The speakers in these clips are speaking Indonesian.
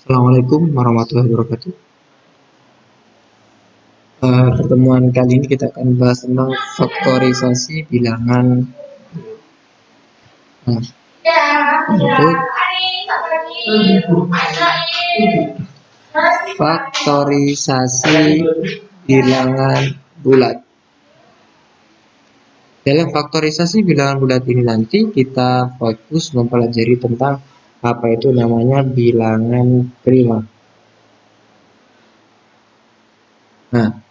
Assalamualaikum warahmatullahi wabarakatuh. Pertemuan kali ini kita akan bahas tentang faktorisasi bilangan. Nah, untuk faktorisasi bilangan bulat. Dalam faktorisasi bilangan bulat ini nanti kita fokus mempelajari tentang apa itu namanya bilangan prima. Nah,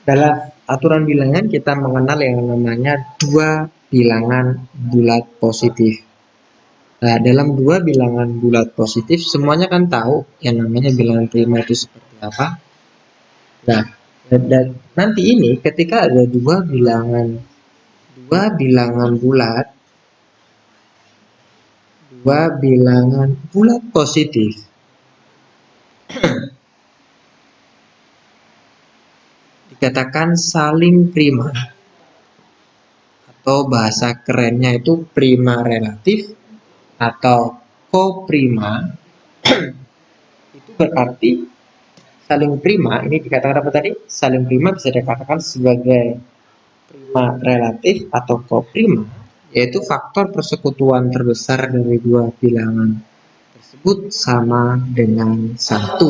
dalam aturan bilangan kita mengenal yang namanya dua bilangan bulat positif. Nah, dalam dua bilangan bulat positif semuanya kan tahu yang namanya bilangan prima itu seperti apa. Nah, dan nanti ini ketika ada dua bilangan bulat positif, dikatakan saling prima atau bahasa kerennya itu prima relatif atau koprima. Itu berarti saling prima ini dikatakan apa tadi? Saling prima bisa dikatakan sebagai prima relatif atau koprima, yaitu faktor persekutuan terbesar dari dua bilangan tersebut sama dengan 1.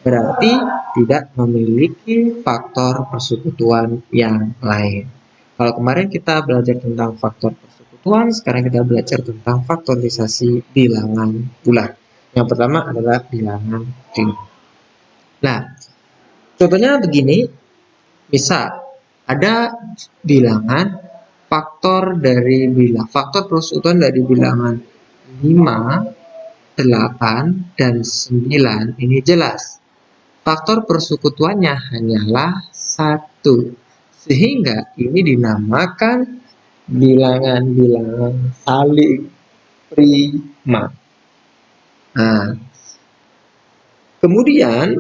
Berarti tidak memiliki faktor persekutuan yang lain. Kalau kemarin kita belajar tentang faktor persekutuan, sekarang kita belajar tentang faktorisasi bilangan bulat. Yang pertama adalah bilangan prima. Nah, contohnya begini, misal ada bilangan faktor persekutuan dari bilangan 5, 8, dan 9 ini jelas. Faktor persekutuannya hanyalah 1. Sehingga ini dinamakan bilangan-bilangan saling prima. Nah, kemudian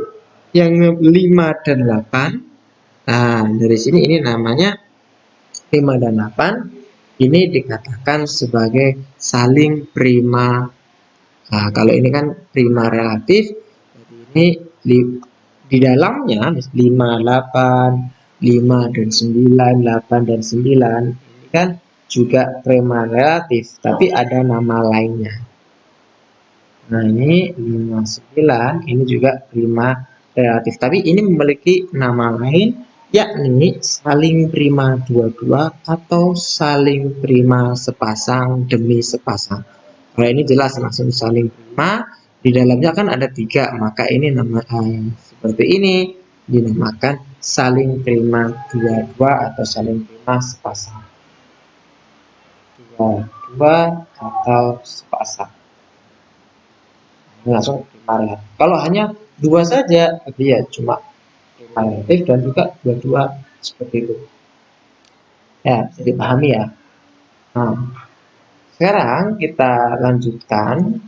yang 5 dan 8, nah dari sini ini namanya 5 dan 8 ini dikatakan sebagai saling prima. Nah, kalau ini kan prima relatif, jadi ini di dalamnya 5, 8, 5 dan 9, 8 dan 9 ini kan juga prima relatif, tapi ada nama lainnya. Nah, ini 5, 9 ini juga prima relatif, tapi ini memiliki nama lain, yakni saling prima dua-dua atau saling prima sepasang demi sepasang. Kalau ini jelas langsung saling prima, di dalamnya kan ada 3, maka ini nama seperti ini dinamakan saling prima dua-dua atau saling prima sepasang. Dua-dua atau sepasang. Langsung prima relatif. Kalau hanya 2 saja, berarti ya cuma prima relatif dan juga dua-dua seperti itu. Ya, bisa dipahami ya. Nah, sekarang kita lanjutkan.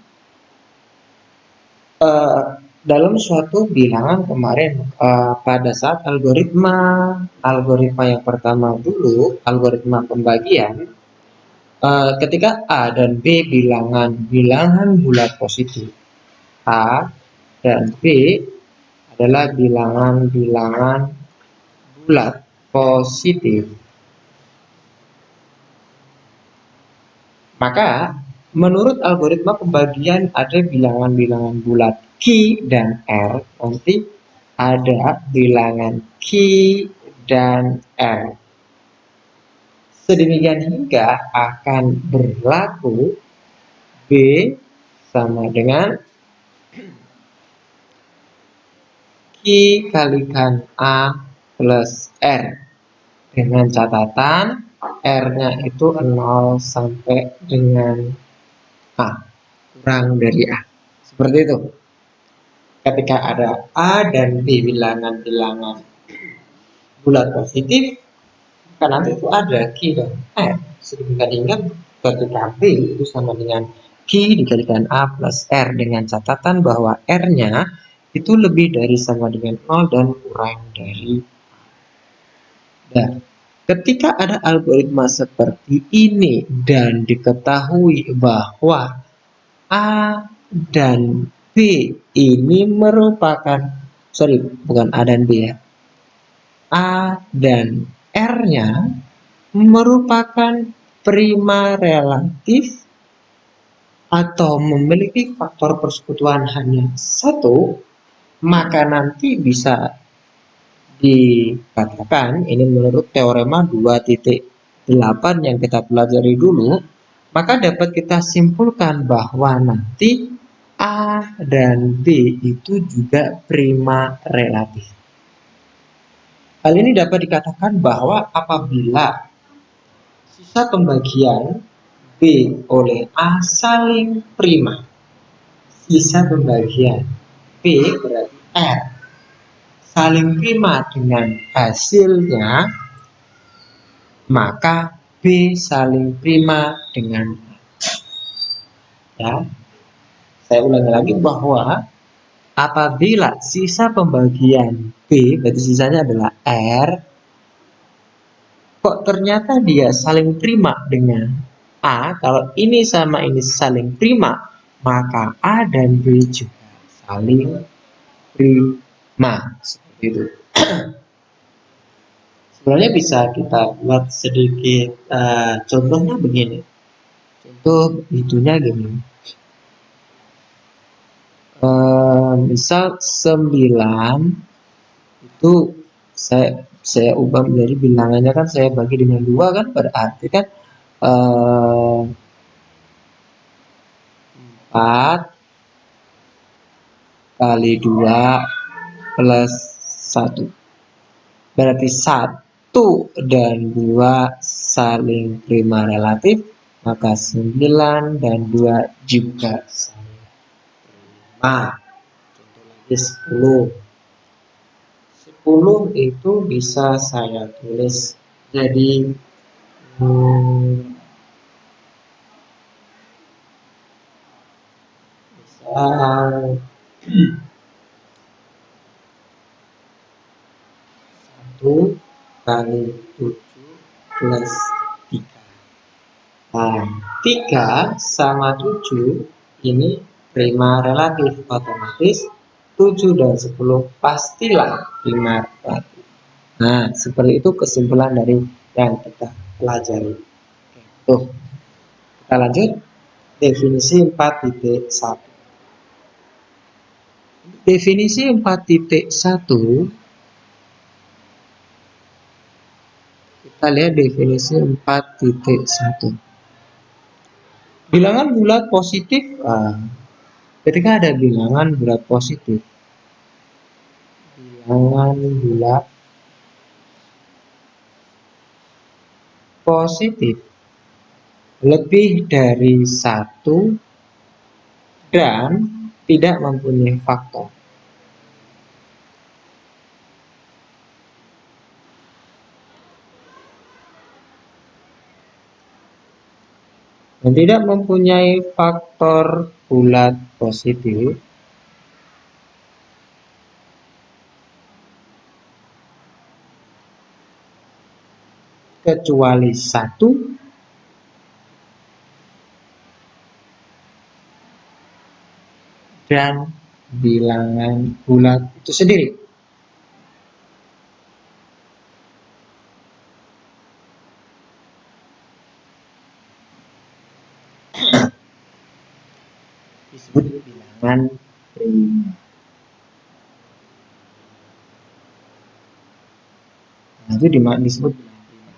Dalam suatu bilangan kemarin, pada saat algoritma yang pertama dulu, algoritma pembagian, ketika A dan B bilangan bulat positif, A dan B adalah bilangan-bilangan bulat positif, maka menurut algoritma pembagian ada bilangan-bilangan bulat Q dan R, nanti ada bilangan Q dan R. Sedemikian hingga akan berlaku B sama dengan Q kalikan A plus R. Dengan catatan R-nya itu 0 sampai dengan A, kurang dari A. Seperti itu. Ketika ada A dan B bilangan-bilangan bulat positif, maka nanti itu ada Q dan R. Sedemikian hingga ketika B itu sama dengan Q dikalikan A plus R dengan catatan bahwa R-nya itu lebih dari sama dengan 0 dan kurang dari A. Dan ketika ada algoritma seperti ini dan diketahui bahwa A dan B ini merupakan, sorry, bukan A dan B ya, A dan R-nya merupakan prima relatif atau memiliki faktor persekutuan hanya satu, maka nanti bisa dikatakan, ini menurut teorema 2.8 yang kita pelajari dulu, maka dapat kita simpulkan bahwa nanti A dan B itu juga prima relatif. Hal ini dapat dikatakan bahwa apabila sisa pembagian B oleh A saling prima, sisa pembagian B berarti R saling prima dengan hasilnya, maka B saling prima dengan A. Ya, saya ulangi lagi bahwa apabila sisa pembagian B, berarti sisanya adalah R, kok ternyata dia saling prima dengan A, kalau ini sama ini saling prima, maka A dan B juga saling prima. Seperti itu. Sebenarnya bisa kita buat sedikit contohnya begini. Contoh itunya gini. Misal 9 itu saya ubah menjadi bilangannya kan saya bagi dengan 2 kan, berarti kan 4 kali 2 plus 1. Berarti 1 dan 2 saling prima relatif, maka 9 dan 2 juga saling prima. Contoh lagi 10. 10 itu bisa saya tulis jadi misal 1 kali 7 plus 3. Nah, 3 sama 7 ini prima relatif, otomatis 7 dan 10 pastilah prima relatif. Nah, seperti itu kesimpulan dari yang kita pelajari. Tuh, kita lanjut. Definisi 4.1. Definisi 4.1, kita lihat definisi 4.1. Bilangan bulat positif, ketika ada bilangan bulat positif, bilangan bulat positif lebih dari 1 dan tidak mempunyai faktor. Dan tidak mempunyai faktor bulat positif kecuali 1 dan bilangan bulat itu sendiri. Disebut bilangan prima. Nah, itu disebut bilangan prima.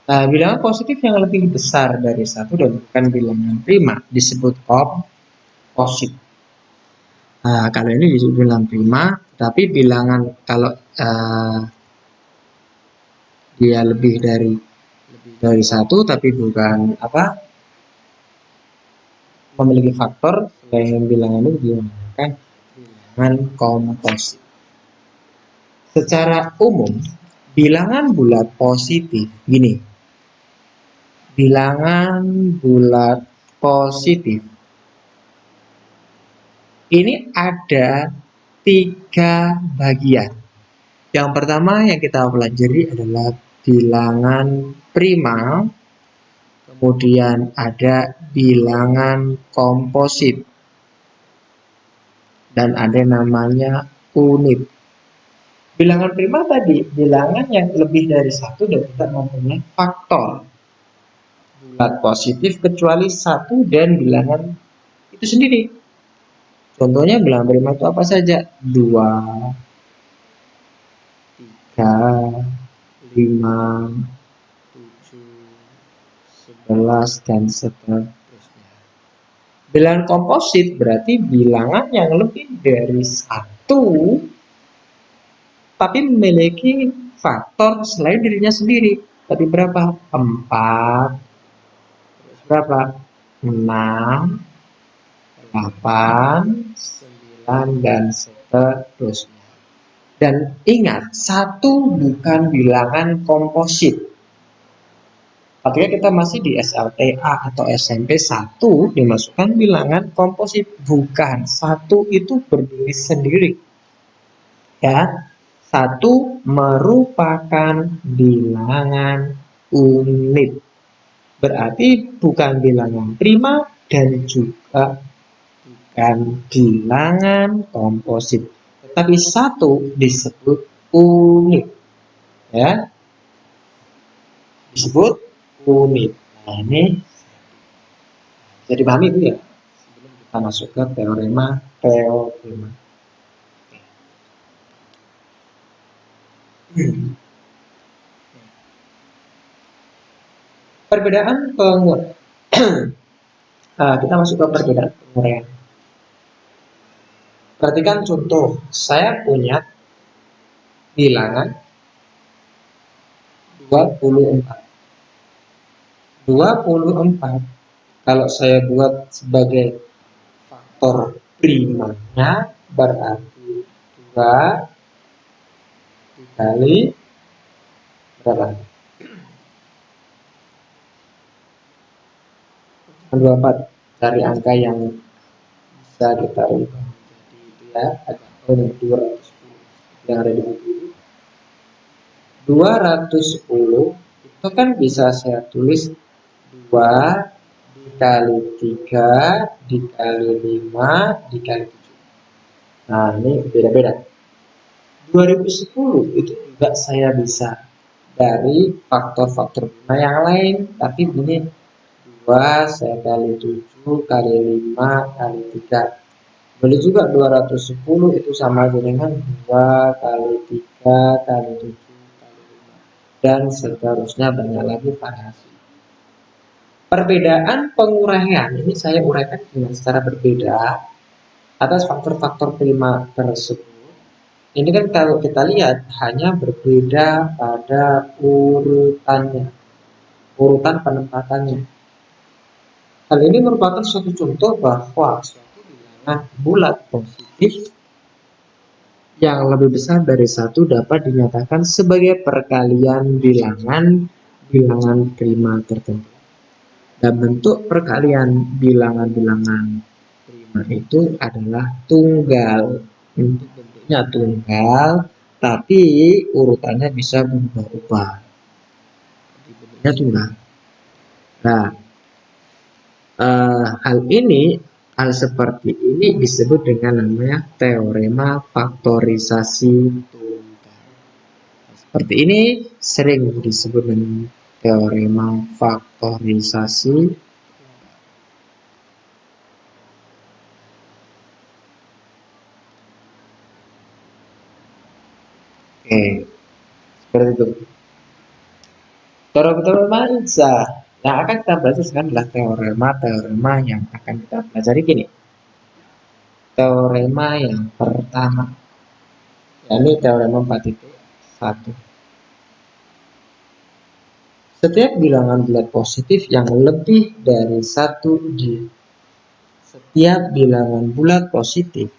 Nah, bilangan positif yang lebih besar dari 1 dan bukan bilangan prima disebut komposit. Nah, kalau ini disebut bilangan prima, tapi bilangan kalau dia lebih dari 1 tapi bukan memiliki faktor selain bilangan itu dinamakan bilangan komposit. Secara umum, bilangan bulat positif gini. Bilangan bulat positif ini ada 3 bagian. Yang pertama yang kita pelajari adalah bilangan prima, kemudian ada bilangan komposit. dan ada namanya unit. Bilangan prima tadi bilangan yang lebih dari satu dan tidak mempunyai faktor bulat positif kecuali satu dan bilangan itu sendiri. Contohnya bilangan prima itu apa saja? 2, 3, 5, 7, 11, dan seterusnya. Bilangan komposit berarti bilangan yang lebih dari satu tapi memiliki faktor selain dirinya sendiri. Tadi berapa? 4, berapa? 6, 8, 9, dan seterusnya. Dan ingat, satu bukan bilangan komposit. Artinya kita masih di SLTA atau SMP 1 dimasukkan bilangan komposit. Bukan, satu itu berdiri sendiri. Ya, satu merupakan bilangan unit. Berarti bukan bilangan prima dan juga bukan bilangan komposit. Tetapi satu disebut unit. Ya, disebut unit. Nah, ini jadi dipahami itu ya. Sebelum kita masuk ke teorema. Perbedaan penguraian. Nah, kita masuk ke perbedaan penguraian. Perhatikan contoh, saya punya bilangan 24. 24 kalau saya buat sebagai faktor primanya berarti 2 dikali berapa? 24 dari angka yang bisa kita ubah menjadi itu ya, agak 210 yang ada di buku ini. 210 itu kan bisa saya tulis 2 dikali 3 dikali 5 dikali 7. Nah, ini beda-beda. 2010 itu juga saya bisa dari faktor-faktor prima yang lain, tapi ini 2 saya kali 7 kali 5 kali 3. Boleh juga 210 itu sama dengan 2 kali 3 kali 7 kali 5 dan seterusnya, banyak lagi variasi. Perbedaan penguraian ini saya uraikan dengan secara berbeda atas faktor-faktor prima tersebut. Ini kan kalau kita lihat hanya berbeda pada urutannya, urutan penempatannya. Hal ini merupakan suatu contoh bahwa suatu bilangan bulat positif yang lebih besar dari satu dapat dinyatakan sebagai perkalian bilangan prima tertentu. Dan bentuk perkalian bilangan-bilangan prima itu adalah tunggal. Bentuknya tunggal, tapi urutannya bisa berubah-ubah. Bentuknya tunggal. Nah, hal seperti ini disebut dengan namanya teorema faktorisasi tunggal. Seperti ini sering disebut dengan teorema faktorisasi. Oke, seperti itu. Teorema yang akan kita bahas sekarang adalah teorema yang akan kita pelajari gini. Teorema yang pertama, yakni teorema 4.1. Setiap bilangan bulat positif yang lebih dari 1 di setiap bilangan bulat positif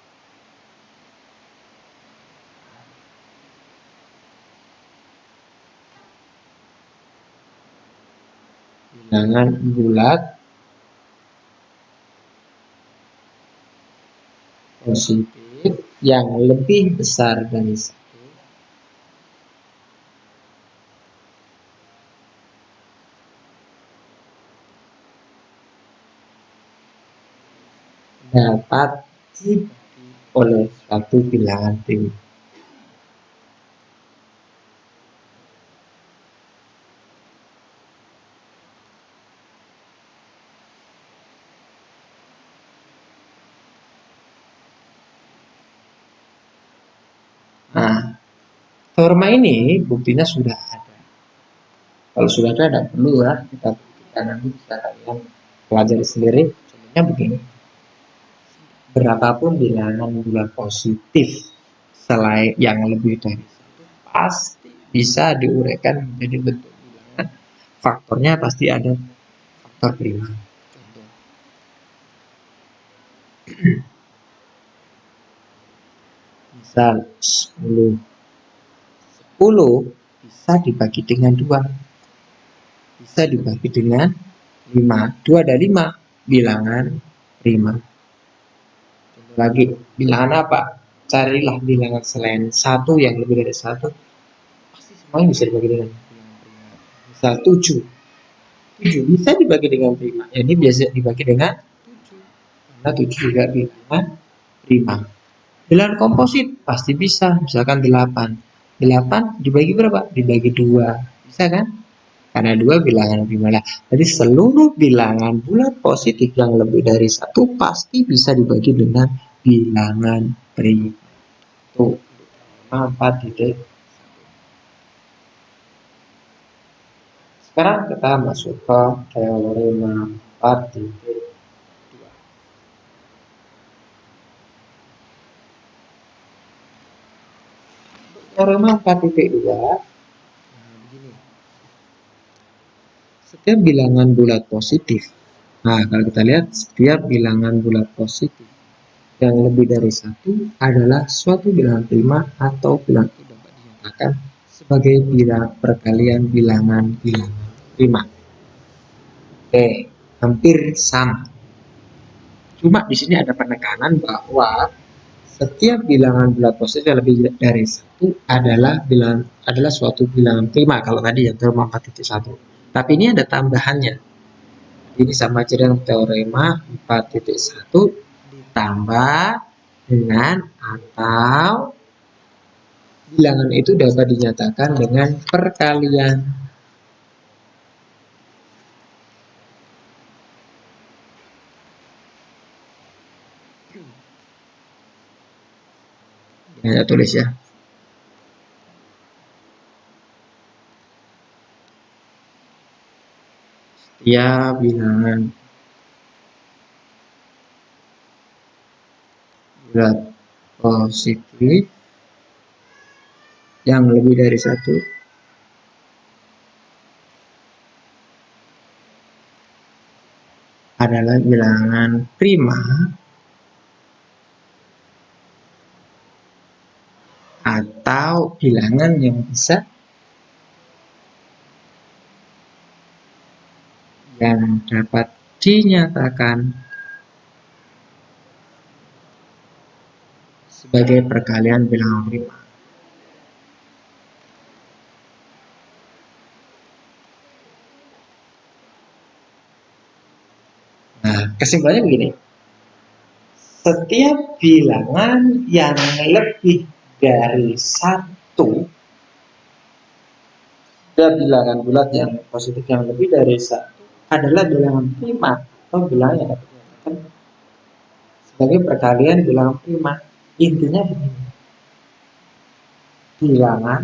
bilangan bulat positif yang lebih besar dari 1 dapat dibagi oleh suatu bilangan prima. Nah, teorema ini buktinya sudah ada. Kalau sudah ada, tidak perlu ya kita nanti bisa kalian pelajari sendiri. Contohnya begini, berapapun bilangan bulat positif selain yang lebih dari satu pasti bisa diuraikan menjadi bentuk bilangan. Faktornya pasti ada faktor prima. Contoh, misal 10. 10 bisa dibagi dengan 2. Bisa dibagi dengan 5. 2 ada 5 bilangan prima. Contoh lagi, bilangan apa? Carilah bilangan selain 1 yang lebih dari 1. Pasti semuanya bisa dibagi dengan bilangan prima. Misal 7. 7 bisa dibagi dengan prima. Ya, ini biasa dibagi dengan 7. Karena 7 juga bilangan prima. Bilangan komposit pasti bisa. Misalkan 8. 8 dibagi berapa? Dibagi 2. Bisa kan? Karena 2 bilangan prima. Jadi seluruh bilangan bulat positif yang lebih dari 1 pasti bisa dibagi dengan bilangan prima. Tuh, 4 titik. Sekarang kita masuk ke teorema 4.2. Teorema 4.2, begini. Setiap bilangan bulat positif. Nah, kalau kita lihat setiap bilangan bulat positif yang lebih dari 1 adalah suatu bilangan prima atau bilangan itu dapat dinyatakan sebagai perkalian bilangan prima. Oke, hampir sama. Cuma di sini ada penekanan bahwa setiap bilangan bulat positif yang lebih dari 1 adalah suatu bilangan prima. Kalau tadi ya teorema 4.1. Tapi ini ada tambahannya. Ini sama aja dengan teorema 4.1 ditambah dengan atau bilangan itu dapat dinyatakan dengan perkalian. Ini saya tulis ya. Setiap bilangan bulat positif yang lebih dari 1 adalah bilangan prima atau bilangan yang bisa yang dapat dinyatakan sebagai perkalian bilangan prima. Nah, kesimpulannya begini. Setiap bilangan yang lebih dari 1, setiap bilangan bulat yang positif yang lebih dari 1 adalah bilangan prima atau bilangan yang dapat dinyatakan sebagai perkalian bilangan prima. Intinya begini. Bilangan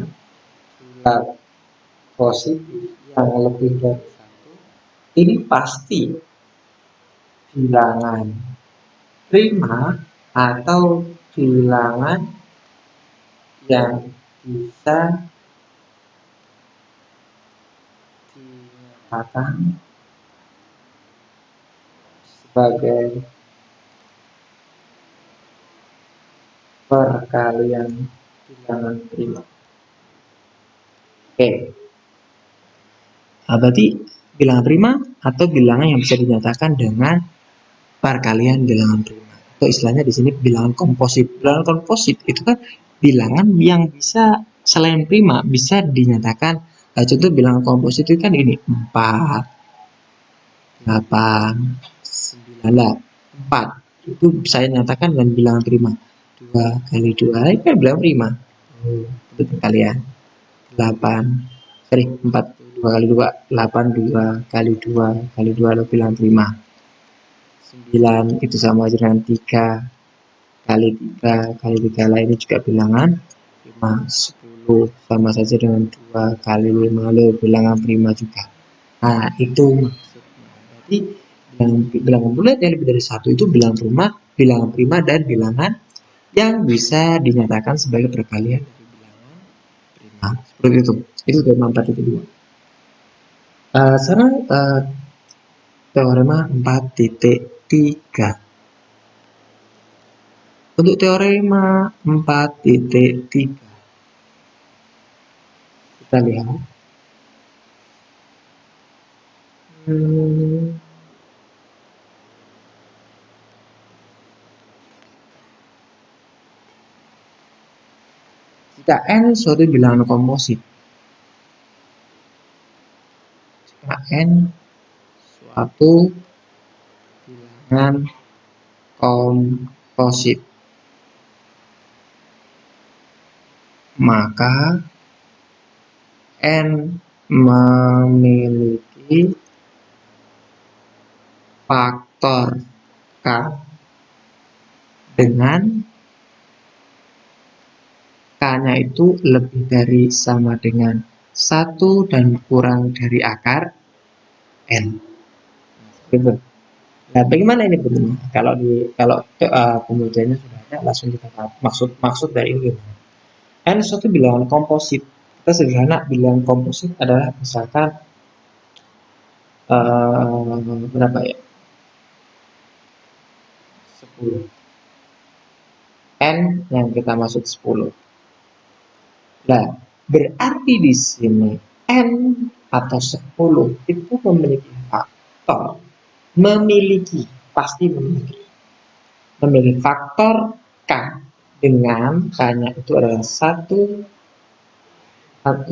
bulat positif yang lebih dari 1 ini pasti bilangan prima atau bilangan yang bisa dinyatakan sebagai perkalian bilangan prima. Oke. Nah, berarti bilangan prima atau bilangan yang bisa dinyatakan dengan perkalian bilangan prima. Atau istilahnya di sini bilangan komposit. Bilangan komposit itu kan bilangan yang bisa selain prima bisa dinyatakan. Contoh bilangan komposit itu kan ini 4, 8, 9, 4. Itu saya nyatakan dengan bilangan prima. 2 kali 2, ini kan bilang prima. Itu kalian. 8, sorry, 4, 2 kali 2, 8, 2 kali 2 kali 2 lo bilang prima. 9 itu sama aja dengan 3 kali 3 kali 3 lainnya juga bilangan prima. 10 sama saja dengan 2 kali 5 lo bilangan prima juga. Nah, itu maksudnya. Berarti bilangan bulat yang lebih dari 1 itu bilangan prima dan bilangan yang bisa dinyatakan sebagai perkalian dari bilangan prima. Seperti itu. Itu teorema 4.2. Sekarang teorema 4.3. Untuk teorema 4.3 kita lihat. Jika n suatu bilangan komposit, jika n suatu bilangan komposit, maka n memiliki faktor k dengan k-nya itu lebih dari sama dengan 1 dan kurang dari akar n. Gitu. Nah, bagaimana ini bentuknya? Kalau pembuktiannya sudah ada, langsung kita tahu maksud dari ini. N suatu bilangan komposit. Kita sederhana, bilangan komposit adalah misalkan berapa ya? 10. N yang kita maksud 10. Nah, berarti di sini N atau 10 itu memiliki faktor, pasti memiliki faktor K, dengan K-nya itu adalah 1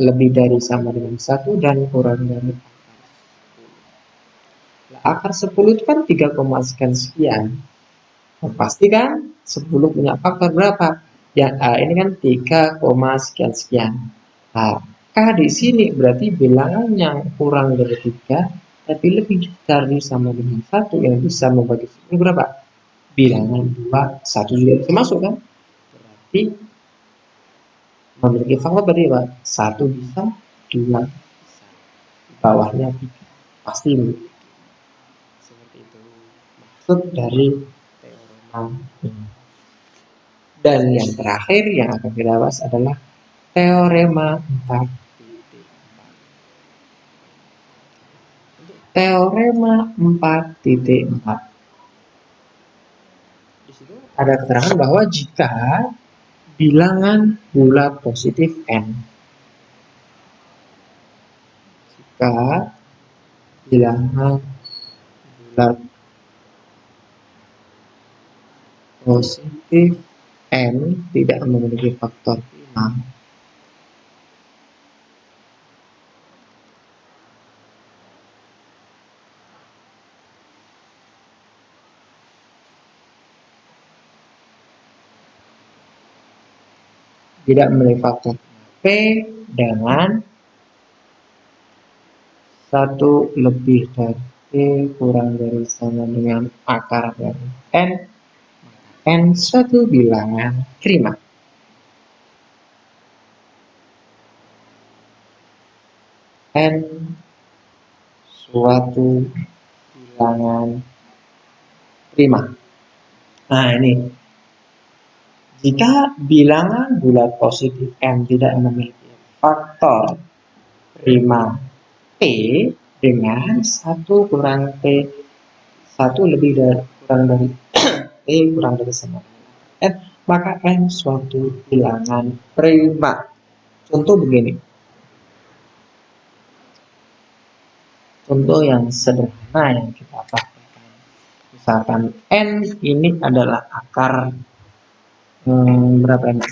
lebih dari sama dengan 1 dan kurang dari akar 10 itu kan 3, sekian sekian. Nah, pasti kan 10 punya faktor berapa? Ya, ini kan 3, sekian sekian. Nah, K di sini berarti bilangan yang kurang dari 3 tapi lebih dari sama dengan 1 yang bisa membagi 10 berapa? Bilangan 2, 1 juga bisa masuk kan? Berarti memiliki faktor berarti apa? 1 bisa, 2 bisa. Di bawahnya 3. Pasti seperti itu maksud dari teorema ini. Dan yang terakhir yang akan kita bahas adalah teorema 4.4. Teorema 4.4. Di situ ada keterangan bahwa jika bilangan bulat positif n, jika bilangan bulat positif n tidak memiliki faktor prima, tidak memiliki faktor P dengan 1 lebih dari P kurang dari sama dengan akar dari n suatu bilangan prima. N suatu bilangan prima. Nah, ini jika bilangan bulat positif n tidak memiliki faktor prima P dengan 1 kurang P, 1 lebih dari kurang dari P kurang dari sama dengan n, maka n suatu bilangan prima. Contoh begini. Contoh yang sederhana yang kita praktekkan. Misalkan n ini adalah akar berapa ini?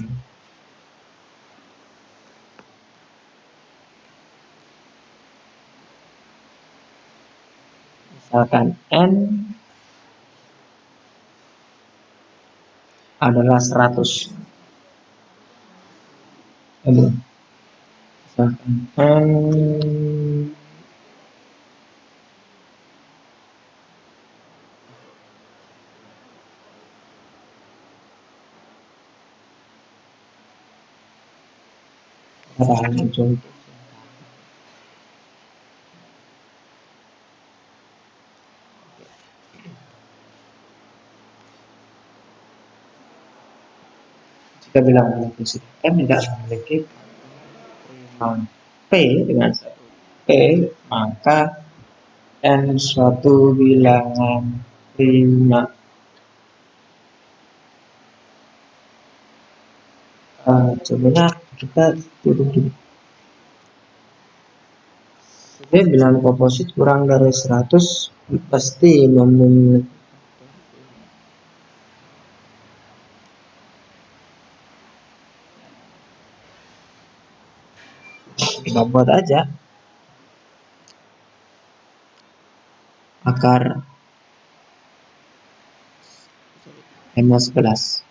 Misalkan n adalah 100. Aduh, contoh. Jika bilangan positif M tidak memiliki P dengan P, maka N suatu bilangan prima. Coba kita tutup dulu. Jadi bilangan komposit kurang dari 100 pasti memiliki. Kita buat aja akar M11.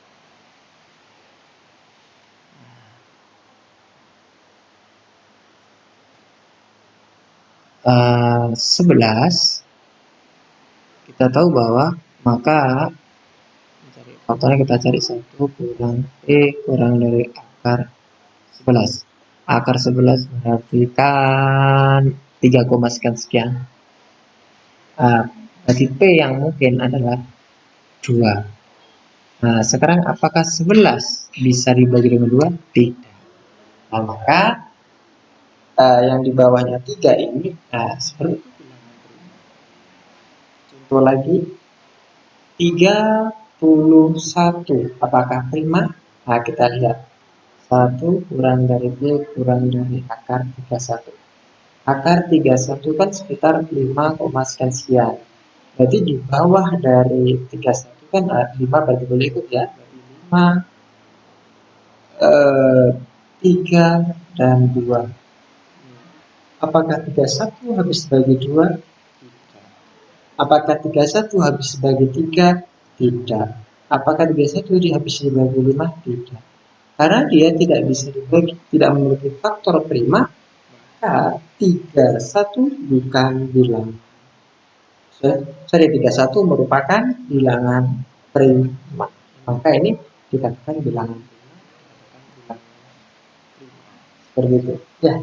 11 kita tahu bahwa maka faktornya kita cari 1 kurang kurang dari akar 11. Akar 11 berarti kan 3, sekian. Berarti P yang mungkin adalah 2. Nah, sekarang apakah 11 bisa dibagi dengan 2? Tidak. Nah, maka yang di bawahnya 3 ini, seperti itu. Contoh lagi, 31. Apakah prima? Nah, kita lihat. 1 kurang dari B kurang dari akar 31. Akar 31 kan sekitar 5, sekian. Berarti di bawah dari 31 kan 5 berarti boleh ikut ya. 5, 3, dan 2. Apakah 31 habis bagi 2? Tidak. Apakah 31 habis bagi 3? Tidak. Apakah 31 habis dibagi 5? Tidak. Karena dia tidak bisa dibagi, tidak memiliki faktor prima, maka 31 bukan bilangan. Sorry, 31 merupakan bilangan prima. Maka ini dikatakan bilangan prima. Seperti itu. Ya.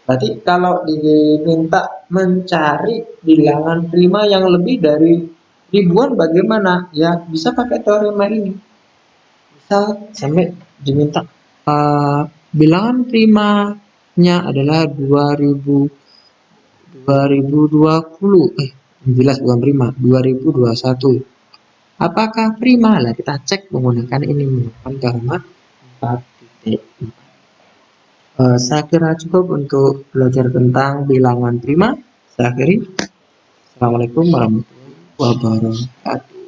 Berarti kalau diminta mencari bilangan prima yang lebih dari ribuan bagaimana? Ya bisa pakai teorema ini. Misal sampai diminta bilangan primanya adalah 2020. Jelas bukan prima, 2021. Apakah prima? Lah kita cek menggunakan ini, menggunakan teorema 4.4. Saya kira cukup untuk belajar tentang bilangan prima. Saya akhiri. Assalamualaikum warahmatullahi wabarakatuh.